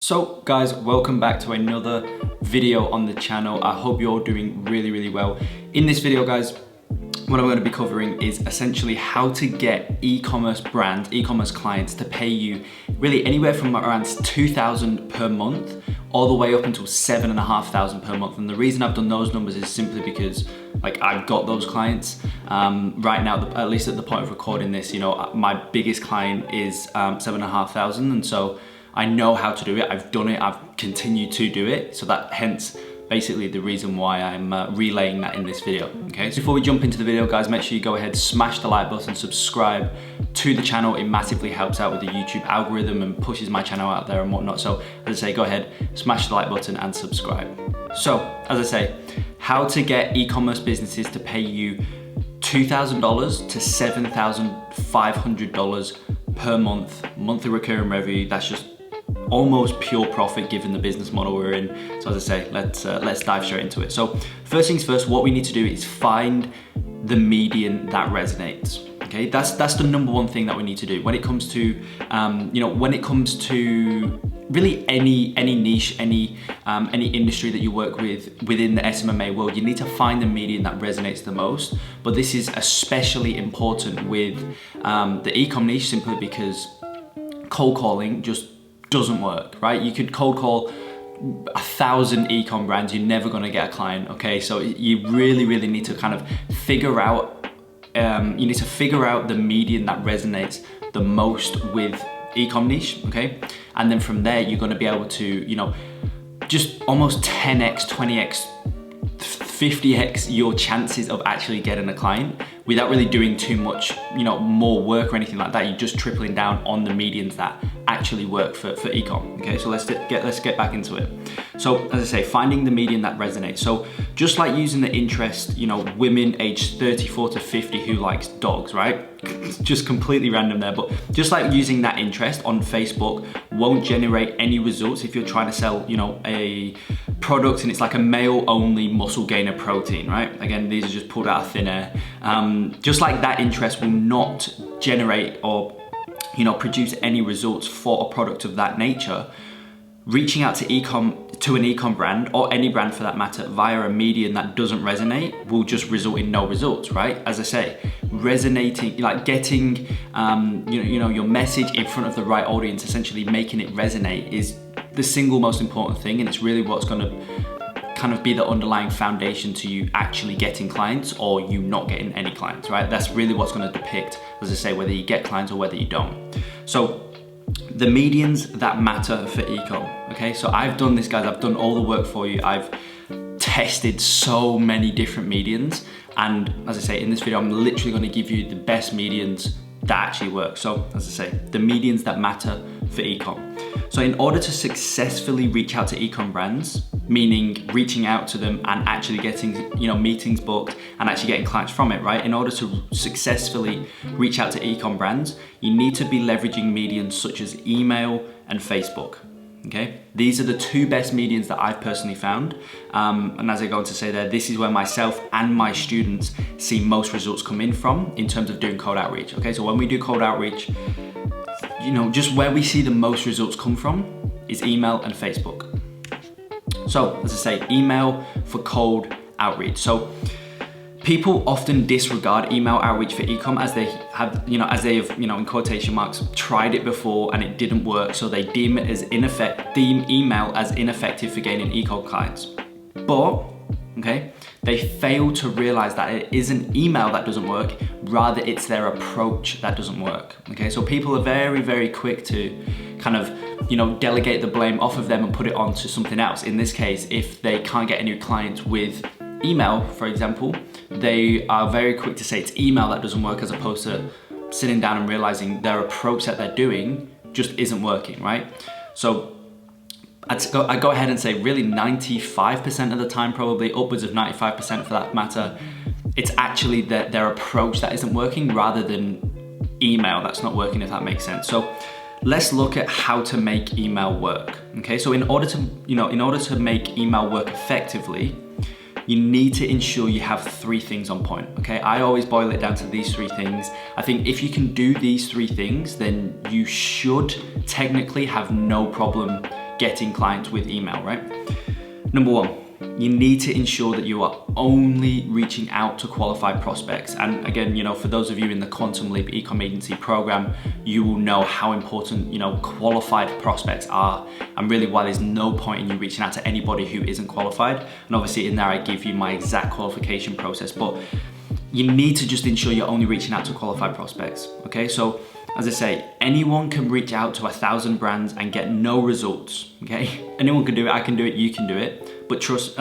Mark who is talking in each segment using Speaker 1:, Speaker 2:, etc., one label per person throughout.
Speaker 1: So guys, welcome back to another video on the channel. I hope you're all doing really well. In this video guys, what I'm going to be covering is essentially how to get e-commerce brands, e-commerce clients to pay you really anywhere from around 2,000 per month all the way up until 7,500 per month. And the reason I've done those numbers is simply because I've got those clients right now, at least at the point of recording this. You know, my biggest client is 7,500, and so I know how to do it. I've done it, I've continued to do it. So that hence basically the reason why I'm relaying that in this video, okay? So before we jump into the video guys, make sure you go ahead, smash the like button, subscribe to the channel. It massively helps out with the YouTube algorithm and pushes my channel out there and whatnot. So as I say, go ahead, smash the like button and subscribe. So as I say, how to get e-commerce businesses to pay you $2,000 to $7,500 per month, monthly recurring revenue. That's just almost pure profit given the business model we're in. So as I say, let's dive straight into it. So first things first, what we need to do is find the median that resonates. Okay, that's the number one thing that we need to do when it comes to when it comes to really any niche, any industry that you work with within the SMMA world. You need to find the median that resonates the most. But this is especially important with the e-com niche, simply because cold calling just doesn't work, right? You could cold call 1,000 e-com brands, you're never gonna get a client, okay? So you really need to kind of figure out, the median that resonates the most with e-com niche, okay? And then from there, you're gonna be able to, just almost 10x, 20x, 50x your chances of actually getting a client without really doing too much, more work or anything like that. You're just tripling down on the medians that actually work for e-com. Okay, so let's get back into it. So as I say, finding the median that resonates. So just like using the interest, women aged 34 to 50 who likes dogs, right? Just completely random there, but just like using that interest on Facebook won't generate any results if you're trying to sell, a product and it's like a male only muscle gainer protein, right? Again, these are just pulled out of thin air. Just like that interest will not generate or produce any results for a product of that nature. Reaching out to an e-com brand, or any brand for that matter, via a median that doesn't resonate will just result in no results, right? As I say, resonating, like getting your message in front of the right audience, essentially making it resonate, is the single most important thing, and it's really what's going to kind of be the underlying foundation to you actually getting clients or you not getting any clients, right? That's really what's going to depict, as I say, whether you get clients or whether you don't. So the medians that matter for e-com, okay? So I've done this, guys. I've done all the work for you. I've tested so many different medians, and as I say, in this video, I'm literally going to give you the best medians that actually work. So as I say, the medians that matter for e-com. So in order to successfully reach out to e-com brands, meaning reaching out to them and actually getting meetings booked and actually getting clients from it, right? In order to successfully reach out to e-com brands, you need to be leveraging medians such as email and Facebook. Okay, these are the two best medians that I've personally found. And as I go on to say there, this is where myself and my students see most results come in from in terms of doing cold outreach. Okay, so when we do cold outreach, just where we see the most results come from is email and Facebook. So as I say, email for cold outreach. So people often disregard email outreach for e-com as they have, in quotation marks, tried it before and it didn't work. So they deem email as ineffective for gaining e-com clients. But, okay, they fail to realize that it isn't email that doesn't work, rather it's their approach that doesn't work. Okay, so people are very quick to kind of, delegate the blame off of them and put it onto something else. In this case, if they can't get any clients with email, for example, they are very quick to say it's email that doesn't work, as opposed to sitting down and realizing their approach that they're doing just isn't working, right? So I go ahead and say really 95% of the time, probably upwards of 95% for that matter, it's actually their approach that isn't working rather than email that's not working, if that makes sense. So let's look at how to make email work. Okay, so in order to make email work effectively, you need to ensure you have 3 things on point, okay? I always boil it down to these 3 things. I think if you can do these 3 things, then you should technically have no problem getting clients with email, right? Number one, you need to ensure that you are only reaching out to qualified prospects. And again, for those of you in the Quantum Leap Ecom Agency program, you will know how important, qualified prospects are, and really why there's no point in you reaching out to anybody who isn't qualified. And obviously in there, I give you my exact qualification process, but you need to just ensure you're only reaching out to qualified prospects, okay? So as I say, anyone can reach out to 1,000 brands and get no results, okay? Anyone can do it, I can do it, you can do it. But trust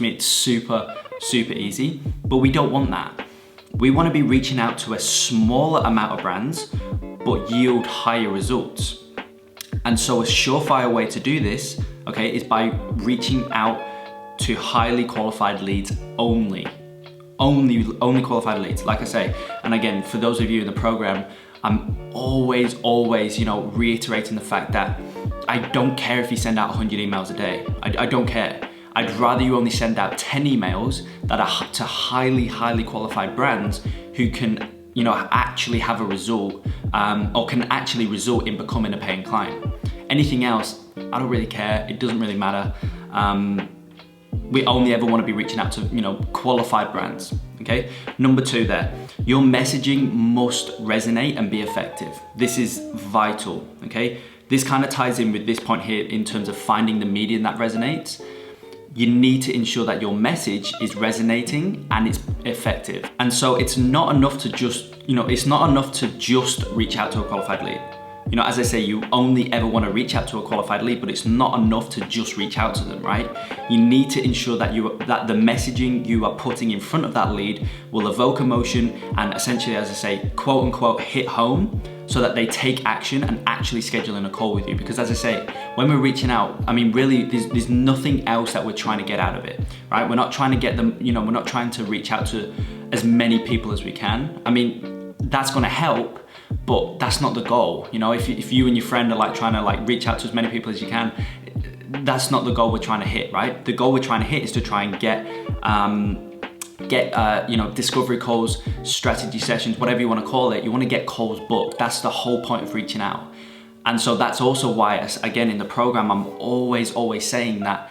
Speaker 1: me, it's super, super easy, but we don't want that. We want to be reaching out to a smaller amount of brands, but yield higher results. And so a surefire way to do this, okay, is by reaching out to highly qualified leads only. Only qualified leads, like I say. And again, for those of you in the program, I'm always, reiterating the fact that I don't care if you send out 100 emails a day. I don't care. I'd rather you only send out 10 emails that are to highly qualified brands who can, actually have a result, or can actually result in becoming a paying client. Anything else, I don't really care. It doesn't really matter. We only ever want to be reaching out to, qualified brands, okay? Number two there, your messaging must resonate and be effective. This is vital, okay? This kind of ties in with this point here in terms of finding the medium that resonates. You need to ensure that your message is resonating and it's effective. And so it's not enough to just, reach out to a qualified lead. As I say, you only ever want to reach out to a qualified lead, but it's not enough to just reach out to them, right? You need to ensure that that the messaging you are putting in front of that lead will evoke emotion and essentially, as I say, quote unquote, hit home, so that they take action and actually schedule in a call with you. Because as I say, when we're reaching out, really, there's nothing else that we're trying to get out of it, right? We're not trying to get them, we're not trying to reach out to as many people as we can. That's gonna help, but that's not the goal. If you and your friend are trying to reach out to as many people as you can, that's not the goal we're trying to hit, right? The goal we're trying to hit is to try and get discovery calls, strategy sessions, whatever you want to call it. You want to get calls booked. That's the whole point of reaching out. And so that's also why, again, in the program, I'm always saying that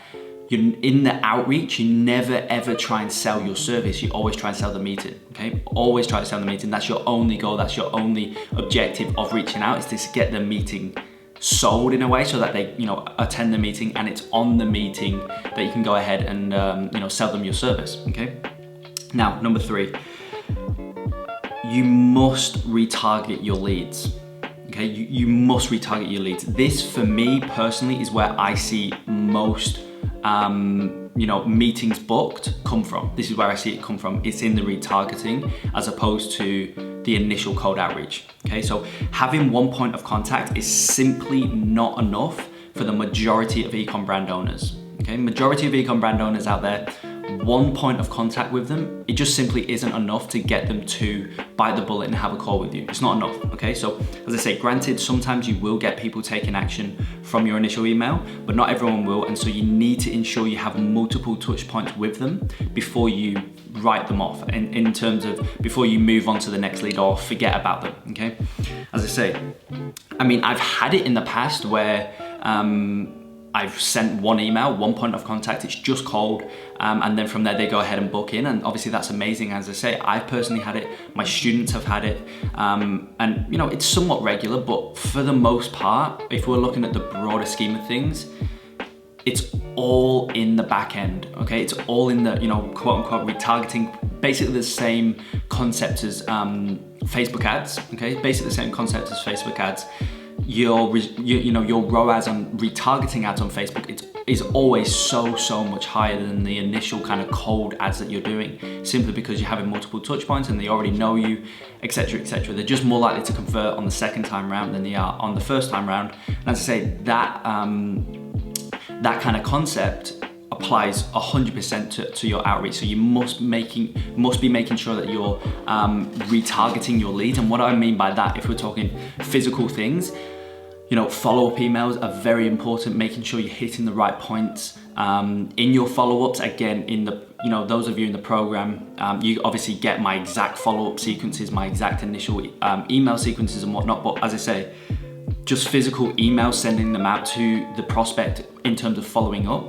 Speaker 1: in the outreach, you never ever try and sell your service. You always try and sell the meeting, okay? Always try to sell the meeting. That's your only goal. That's your only objective of reaching out, is to get the meeting sold in a way so that they, attend the meeting, and it's on the meeting that you can go ahead and, sell them your service, okay? Now, number three, you must retarget your leads. Okay, you must retarget your leads. This, for me personally, is where I see most meetings booked come from. This is where I see it come from. It's in the retargeting as opposed to the initial cold outreach. Okay, so having one point of contact is simply not enough for the majority of ecom brand owners. Okay, majority of ecom brand owners out there, one point of contact with them, it just simply isn't enough to get them to bite the bullet and have a call with you. It's not enough, okay? So as I say, granted, sometimes you will get people taking action from your initial email, but not everyone will. And so you need to ensure you have multiple touch points with them before you write them off, in terms of before you move on to the next lead or forget about them, okay? As I say, I've had it in the past where, I've sent one email, one point of contact, it's just cold, and then from there they go ahead and book in, and obviously that's amazing. As I say, I've personally had it, my students have had it, and it's somewhat regular, but for the most part, if we're looking at the broader scheme of things, it's all in the back end, okay? It's all in the, quote unquote retargeting, basically the same concept as Facebook ads, okay? Basically the same concept as Facebook ads. Your ROAS on retargeting ads on Facebook is always so much higher than the initial kind of cold ads that you're doing, simply because you're having multiple touch points and they already know you, etc. They're just more likely to convert on the second time round than they are on the first time round. And as I say, that kind of concept applies 100% to your outreach. So you must be making sure that you're retargeting your leads. And what I mean by that, if we're talking physical things, follow-up emails are very important, making sure you're hitting the right points in your follow-ups. Again, in the, those of you in the program, you obviously get my exact follow-up sequences, my exact initial email sequences and whatnot. But as I say, just physical emails, sending them out to the prospect in terms of following up.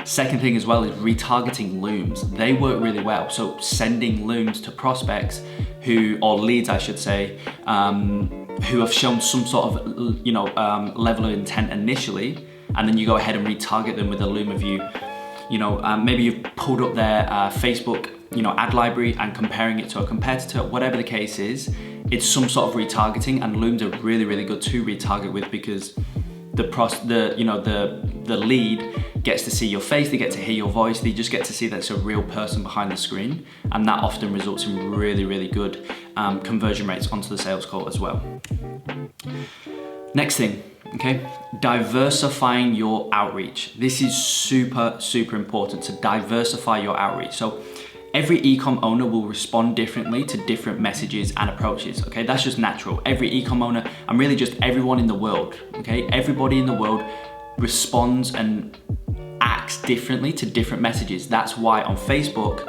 Speaker 1: Second thing as well is retargeting looms. They work really well. So sending looms to prospects or leads I should say, who have shown some sort of, level of intent initially, and then you go ahead and retarget them with a loom of maybe you've pulled up their Facebook, ad library and comparing it to a competitor, whatever the case is, it's some sort of retargeting, and looms are really, really good to retarget with because the lead gets to see your face, they get to hear your voice, they just get to see that it's a real person behind the screen, and that often results in really, really good conversion rates onto the sales call as well. Next thing, okay, diversifying your outreach. This is super, super important to diversify your outreach. So every e-com owner will respond differently to different messages and approaches, okay? That's just natural. Every e-com owner, and really just everyone in the world, okay? Everybody in the world responds and acts differently to different messages. That's why on Facebook,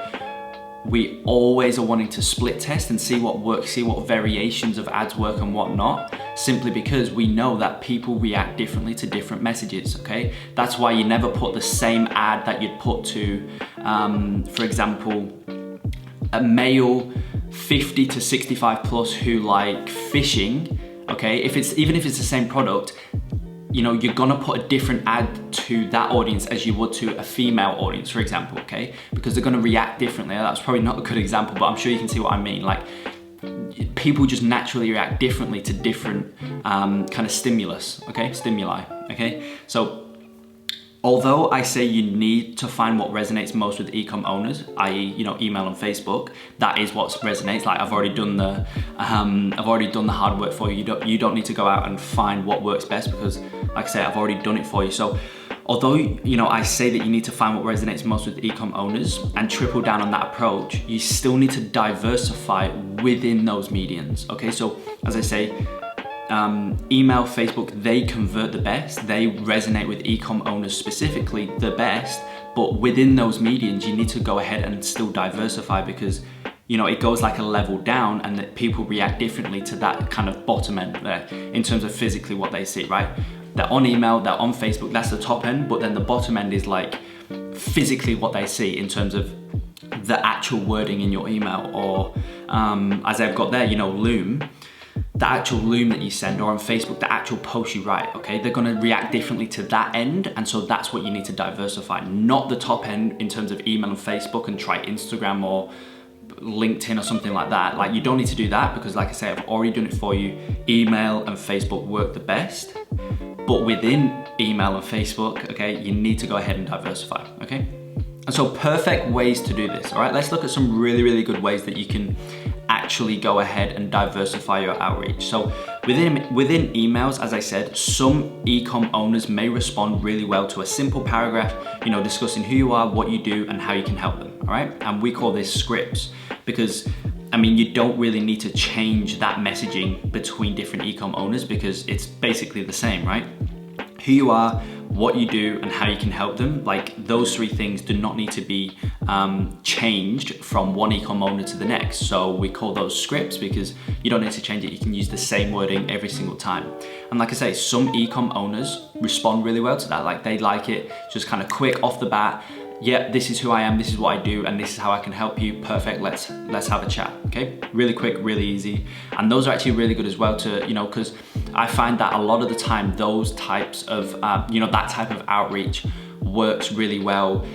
Speaker 1: we always are wanting to split test and see what works, see what variations of ads work and what not, simply because we know that people react differently to different messages, okay? That's why you never put the same ad that you'd put to, for example, a male 50 to 65 plus who like fishing, okay? Even if it's the same product, you're gonna put a different ad to that audience as you would to a female audience, for example, okay? Because they're gonna react differently. That's probably not a good example, but I'm sure you can see what I mean. Like, people just naturally react differently to different kind of stimuli, okay? So, although I say you need to find what resonates most with e-com owners, i.e., email and Facebook, that is what resonates. Like I've already done the hard work for you. You don't need to go out and find what works best because, like I say, I've already done it for you. So, although I say that you need to find what resonates most with e-com owners and triple down on that approach, you still need to diversify within those mediums. Okay, so as I say, email, Facebook, they convert the best. They resonate with e-com owners specifically the best, but within those mediums, you need to go ahead and still diversify because it goes like a level down and that people react differently to that kind of bottom end there in terms of physically what they see, right? They're on email, they're on Facebook, that's the top end, but then the bottom end is like physically what they see in terms of the actual wording in your email or as I've got there, loom. The actual loom that you send, or on Facebook, the actual post you write, okay? They're gonna react differently to that end, and so that's what you need to diversify, not the top end in terms of email and Facebook and try Instagram or LinkedIn or something like that. Like, you don't need to do that because, like I say, I've already done it for you. Email and Facebook work the best, but within email and Facebook, okay, you need to go ahead and diversify, okay? And so perfect ways to do this, all right? Let's look at some really, really good ways that you can actually go ahead and diversify your outreach. So within emails, as I said, some e-com owners may respond really well to a simple paragraph, discussing who you are, what you do, and how you can help them, all right? And we call this scripts because, you don't really need to change that messaging between different e-com owners because it's basically the same, right? Who you are, what you do, and how you can help them. Like, those three things do not need to be changed from one e-com owner to the next. So we call those scripts because you don't need to change it. You can use the same wording every single time. And like I say, some e-com owners respond really well to that. Like, they like it just kind of quick off the bat. Yeah, this is who I am, this is what I do, and this is how I can help you. Perfect, let's have a chat, okay? Really quick, really easy. And those are actually really good as well to, because I find that a lot of the time, those types of, that type of outreach works really well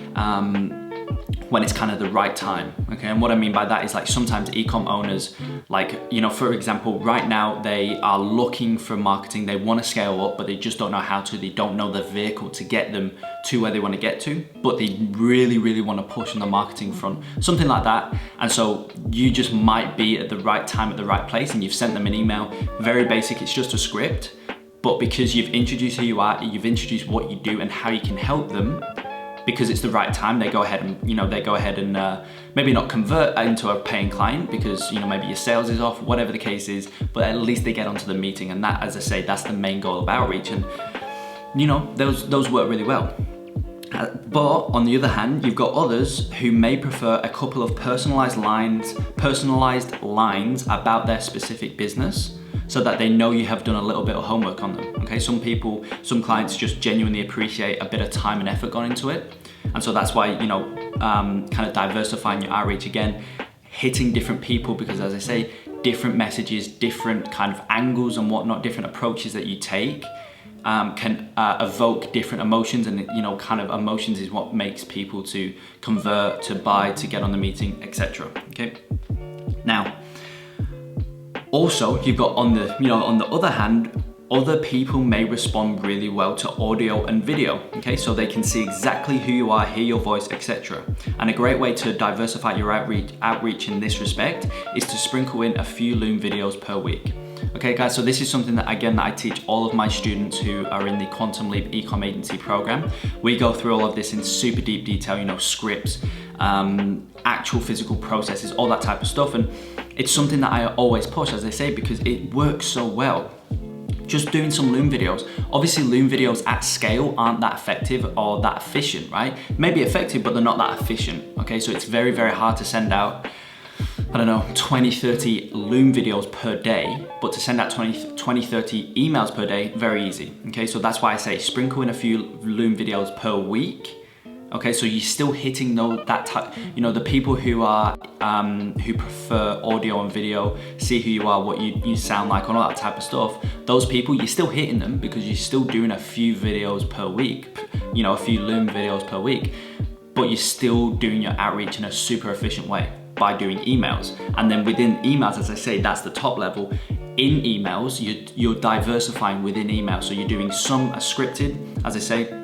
Speaker 1: when it's kind of the right time, okay? And what I mean by that is, like, sometimes e-com owners, like, for example, right now they are looking for marketing, they want to scale up, but they just don't know how to, they don't know the vehicle to get them to where they want to get to, but they really, really want to push on the marketing front, something like that. And so you just might be at the right time at the right place, and you've sent them an email, very basic, it's just a script, but because you've introduced who you are, you've introduced what you do and how you can help them, because it's the right time, they go ahead and maybe not convert into a paying client because maybe your sales is off, whatever the case is, but at least they get onto the meeting. And that, as I say, that's the main goal of outreach. And those work really well. But on the other hand, you've got others who may prefer a couple of personalized lines about their specific business, so that they know you have done a little bit of homework on them, okay? okay? Some clients just genuinely appreciate a bit of time and effort gone into it. And so that's why, kind of diversifying your outreach again, hitting different people, because as I say, different messages, different kind of angles and whatnot, different approaches that you take can evoke different emotions, and kind of emotions is what makes people to convert, to buy, to get on the meeting, etc. Okay. Now, also you've got on the other hand, other people may respond really well to audio and video, okay? So they can see exactly who you are, hear your voice, etc. And a great way to diversify your outreach in this respect is to sprinkle in a few Loom videos per week. Okay guys, so this is something that I teach all of my students who are in the Quantum Leap Ecom Agency program. We go through all of this in super deep detail, scripts, actual physical processes, all that type of stuff. And it's something that I always push, as I say, because it works so well. Just doing some Loom videos. Obviously Loom videos at scale aren't that effective or that efficient, right? Maybe effective, but they're not that efficient, okay? So it's very, very hard to send out, 20, 30 Loom videos per day, but to send out 20, 30 emails per day, very easy, okay? So that's why I say sprinkle in a few Loom videos per week. Okay, so you're still hitting the people who are who prefer audio and video, see who you are, what you sound like, all that type of stuff. Those people, you're still hitting them because you're still doing a few videos per week, a few Loom videos per week, but you're still doing your outreach in a super efficient way by doing emails. And then within emails, as I say, that's the top level. In emails, you're diversifying within emails. So you're doing some scripted, as I say.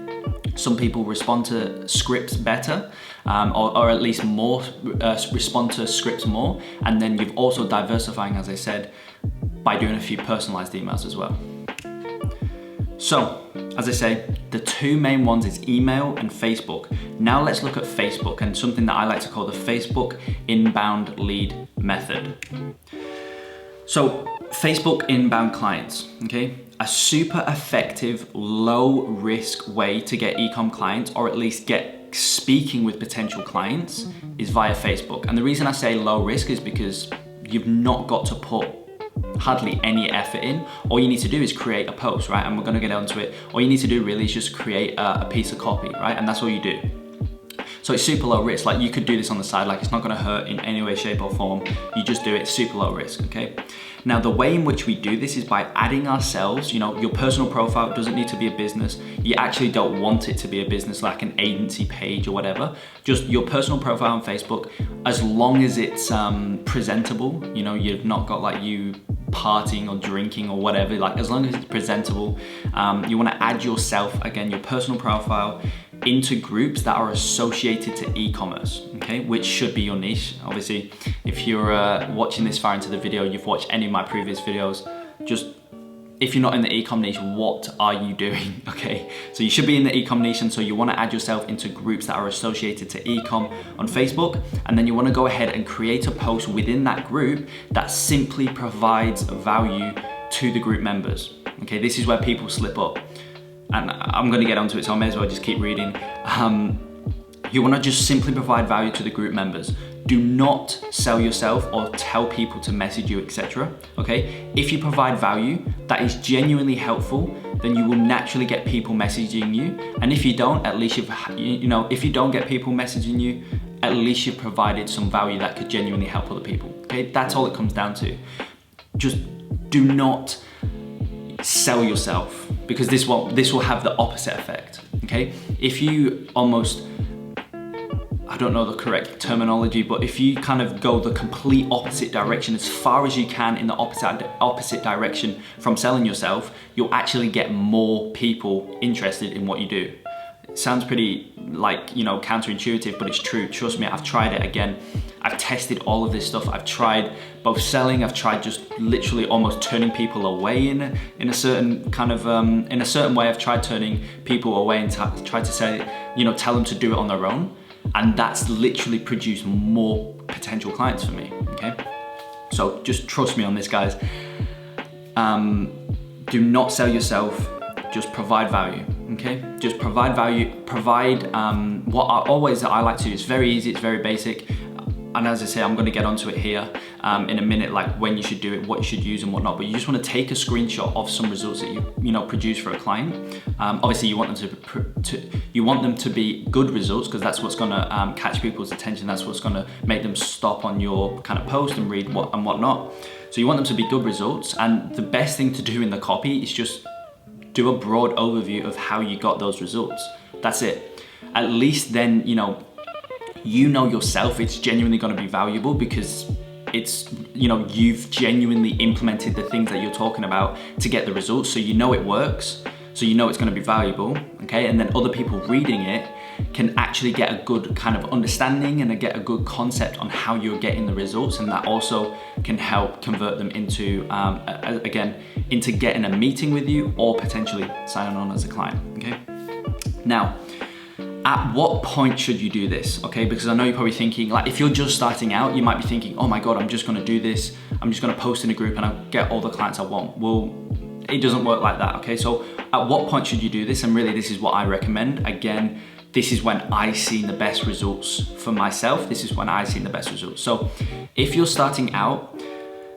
Speaker 1: Some people respond to scripts better, or at least more, respond to scripts more. And then you're also diversifying, as I said, by doing a few personalized emails as well. So, as I say, the two main ones is email and Facebook. Now let's look at Facebook and something that I like to call the Facebook inbound lead method. So, Facebook inbound clients, okay? A super effective, low risk way to get ecom clients, or at least get speaking with potential clients, is via Facebook. And the reason I say low risk is because you've not got to put hardly any effort in. All you need to do is create a post, right? And we're gonna get onto it. All you need to do really is just create a piece of copy, right? And that's all you do. So it's super low risk. Like you could do this on the side, like it's not gonna hurt in any way, shape or form. You just do it super low risk, okay? Now the way in which we do this is by adding ourselves, your personal profile doesn't need to be a business. You actually don't want it to be a business like an agency page or whatever. Just your personal profile on Facebook, as long as it's presentable, you've not got like you partying or drinking or whatever, like as long as it's presentable, you wanna add yourself, again, your personal profile, into groups that are associated to e-commerce, okay, which should be your niche. Obviously, if you're watching this far into the video, you've watched any of my previous videos, just if you're not in the e-com niche, what are you doing, okay? So you should be in the e-com niche, and so you wanna add yourself into groups that are associated to e-com on Facebook, and then you wanna go ahead and create a post within that group that simply provides value to the group members, okay? This is where people slip up. And I'm gonna get onto it, so I may as well just keep reading. You wanna just simply provide value to the group members. Do not sell yourself or tell people to message you, etc. Okay? If you provide value that is genuinely helpful, then you will naturally get people messaging you. And if you don't, at least if you don't get people messaging you, at least you've provided some value that could genuinely help other people. Okay? That's all it comes down to. Just do not sell yourself, because this will have the opposite effect, okay? If you almost, I don't know the correct terminology, but if you kind of go the complete opposite direction as far as you can in the opposite direction from selling yourself, you'll actually get more people interested in what you do. It sounds pretty like, counterintuitive, but it's true. Trust me, I've tried it again. I've tested all of this stuff. I've tried both selling, I've tried just literally almost turning people away in a certain kind of, in a certain way. I've tried turning people away and tried to say, tell them to do it on their own. And that's literally produced more potential clients for me, okay? So just trust me on this, guys. Do not sell yourself, just provide value, okay? Just provide value, provide what I like to do. It's very easy, it's very basic. and as I say, I'm going to get onto it here in a minute, like when you should do it, what you should use and whatnot. But you just want to take a screenshot of some results that you produce for a client. Obviously, you want them to be good results, because that's what's going to catch people's attention. That's what's going to make them stop on your kind of post and read what and whatnot. So you want them to be good results, and the best thing to do in the copy is just do a broad overview of how you got those results. That's it. At least then, you know yourself it's genuinely going to be valuable, because it's, you've genuinely implemented the things that you're talking about to get the results. So it works. So it's going to be valuable, okay? And then other people reading it can actually get a good kind of understanding and get a good concept on how you're getting the results. And that also can help convert them into, into getting a meeting with you, or potentially signing on as a client, okay? Now, at what point should you do this, okay? Because I know you're probably thinking, like, if you're just starting out, you might be thinking, oh my God, I'm just gonna do this. I'm just gonna post in a group and I'll get all the clients I want. Well, it doesn't work like that, okay? So at what point should you do this? And really, this is what I recommend. Again, this is when I seen the best results for myself. This is when I seen the best results. So if you're starting out,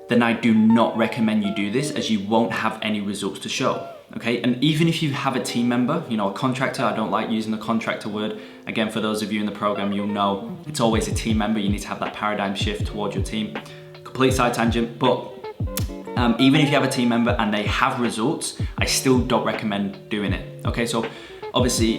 Speaker 1: then I do not recommend you do this, as you won't have any results to show. Okay, and even if you have a team member, a contractor, I don't like using the contractor word. Again, for those of you in the program, you'll know it's always a team member. You need to have that paradigm shift towards your team. Complete side tangent, but even if you have a team member and they have results, I still don't recommend doing it. Okay, so obviously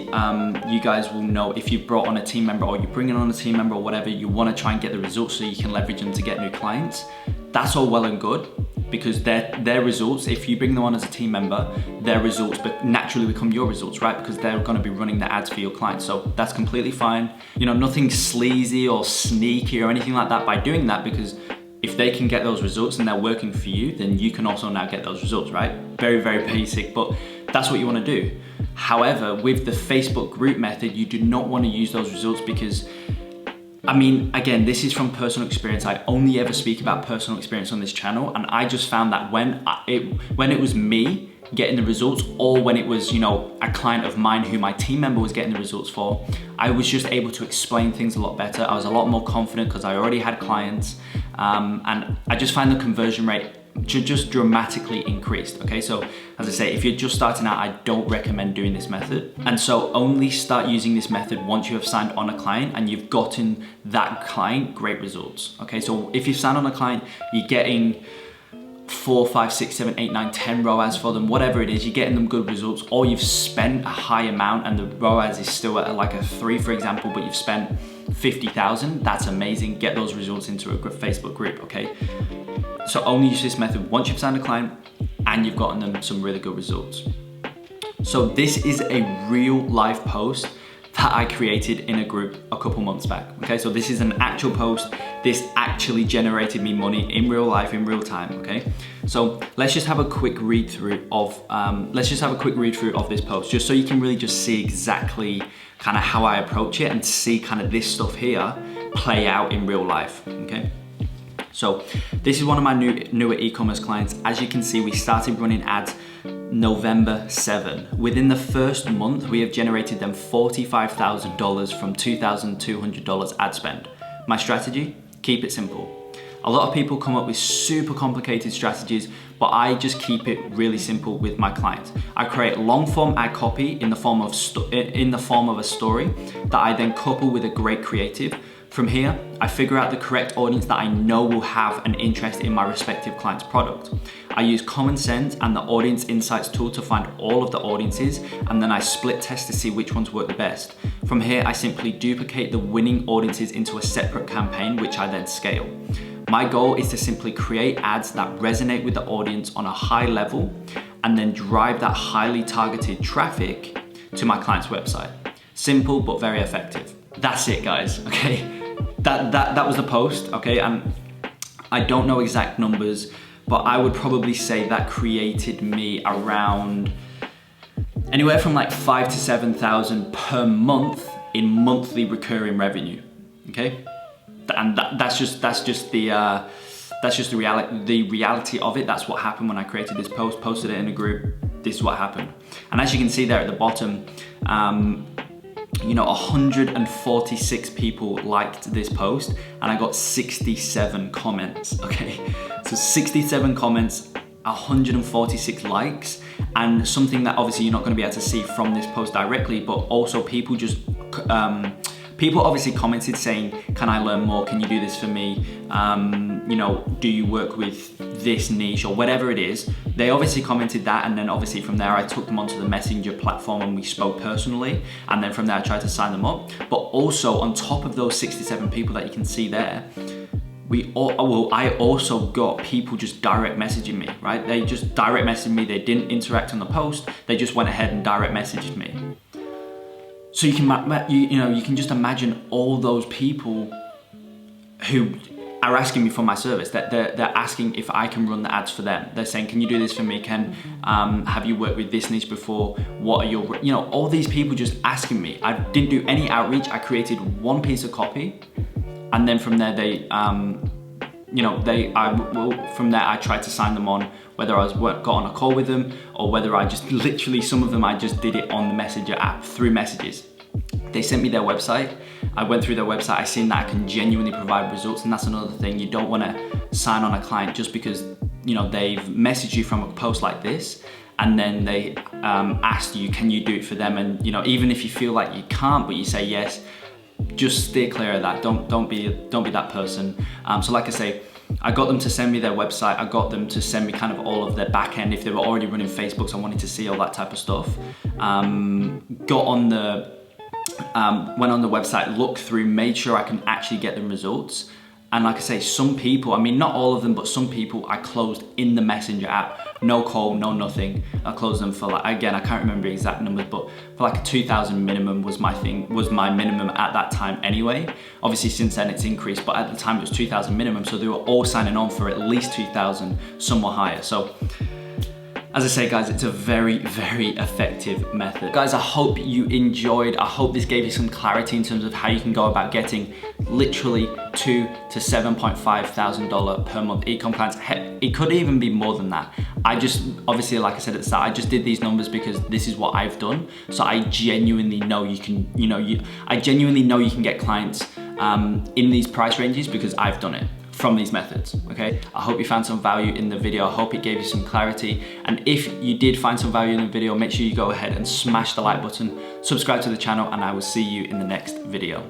Speaker 1: you guys will know, if you brought on a team member or you're bringing on a team member or whatever, you want to try and get the results so you can leverage them to get new clients. That's all well and good, because their results, if you bring them on as a team member, their results but naturally become your results, right? Because they're going to be running the ads for your clients. So that's completely fine. Nothing sleazy or sneaky or anything like that by doing that, because if they can get those results and they're working for you, then you can also now get those results, right? Very, very basic, but that's what you want to do. However, with the Facebook group method, you do not want to use those results, because again, this is from personal experience. I only ever speak about personal experience on this channel, and I just found that when it was me getting the results, or when it was, a client of mine who my team member was getting the results for, I was just able to explain things a lot better. I was a lot more confident because I already had clients, and I just find the conversion rate just dramatically increased, okay? So as I say, if you're just starting out, I don't recommend doing this method. And so only start using this method once you have signed on a client and you've gotten that client great results, okay? So if you sign on a client, you're getting 4, 5, 6, 7, 8, 9, 10 ROAS for them, whatever it is, you're getting them good results, or you've spent a high amount and the ROAS is still at like a 3, for example, but you've spent 50,000, that's amazing. Get those results into a Facebook group, okay? So only use this method once you've signed a client and you've gotten them some really good results. So this is a real life post that I created in a group a couple months back. Okay, so this is an actual post. This actually generated me money in real life, in real time. Okay, so let's just have a quick read through of this post, just so you can really just see exactly kind of how I approach it and see kind of this stuff here play out in real life. Okay. So this is one of my newer e-commerce clients. As you can see, we started running ads November 7. Within the first month, we have generated them $45,000 from $2,200 ad spend. My strategy, keep it simple. A lot of people come up with super complicated strategies, but I just keep it really simple with my clients. I create long form ad copy in the form of a story that I then couple with a great creative. From here, I figure out the correct audience that I know will have an interest in my respective client's product. I use Common Sense and the Audience Insights tool to find all of the audiences, and then I split test to see which ones work the best. From here, I simply duplicate the winning audiences into a separate campaign, which I then scale. My goal is to simply create ads that resonate with the audience on a high level, and then drive that highly targeted traffic to my client's website. Simple, but very effective. That's it, guys, okay? That was the post, okay? And I don't know exact numbers, but I would probably say that created me around anywhere from like 5,000 to 7,000 per month in monthly recurring revenue, okay? And that's just the reality of it. That's what happened when I created this post, posted it in a group. This is what happened. And as you can see there at the bottom, you know, 146 people liked this post and I got 67 comments, okay? So 67 comments, 146 likes, and something that obviously you're not gonna be able to see from this post directly, but also people just, people obviously commented saying, can I learn more? Can you do this for me? You know, do you work with this niche or whatever it is? They obviously commented that, and then obviously from there I took them onto the Messenger platform and we spoke personally, and then from there I tried to sign them up. But also on top of those 67 people that you can see there, I also got people just direct messaging me, right? They just direct messaged me, they didn't interact on the post, they just went ahead and direct messaged me. So you can just imagine all those people who are asking me for my service, that they're asking if I can run the ads for them. They're saying, can you do this for me? Have you worked with this niche before? What are your, you know, all these people just asking me. I didn't do any outreach. I created one piece of copy, and then from there from there I tried to sign them on, whether I got on a call with them or whether I just literally, some of them I just did it on the Messenger app through messages. They sent me their website. I went through their website. I seen that I can genuinely provide results, and that's another thing. You don't want to sign on a client just because, you know, they've messaged you from a post like this, and then they asked you, can you do it for them? And you know, even if you feel like you can't, but you say yes, just steer clear of that. Don't be that person. So like I say, I got them to send me their website. I got them to send me kind of all of their back end if they were already running Facebook. So I wanted to see all that type of stuff. Went on the website, looked through, made sure I can actually get them results. And like I say, some people, I mean, not all of them, but some people I closed in the Messenger app. No call, no nothing. I closed them for like, again, I can't remember the exact numbers, but for like a 2,000 minimum was my minimum at that time anyway. Obviously since then it's increased, but at the time it was 2,000 minimum. So they were all signing on for at least 2,000, some were higher. So as I say, guys, it's a very, very effective method. Guys, I hope you enjoyed. I hope this gave you some clarity in terms of how you can go about getting literally $2,000 to $7,500 per month e-com clients. Heck, it could even be more than that. I just, obviously, like I said at the start, I just did these numbers because this is what I've done. So I genuinely know you can, I genuinely know you can get clients in these price ranges because I've done it from these methods, okay? I hope you found some value in the video. I hope it gave you some clarity. And if you did find some value in the video, make sure you go ahead and smash the like button, subscribe to the channel, and I will see you in the next video.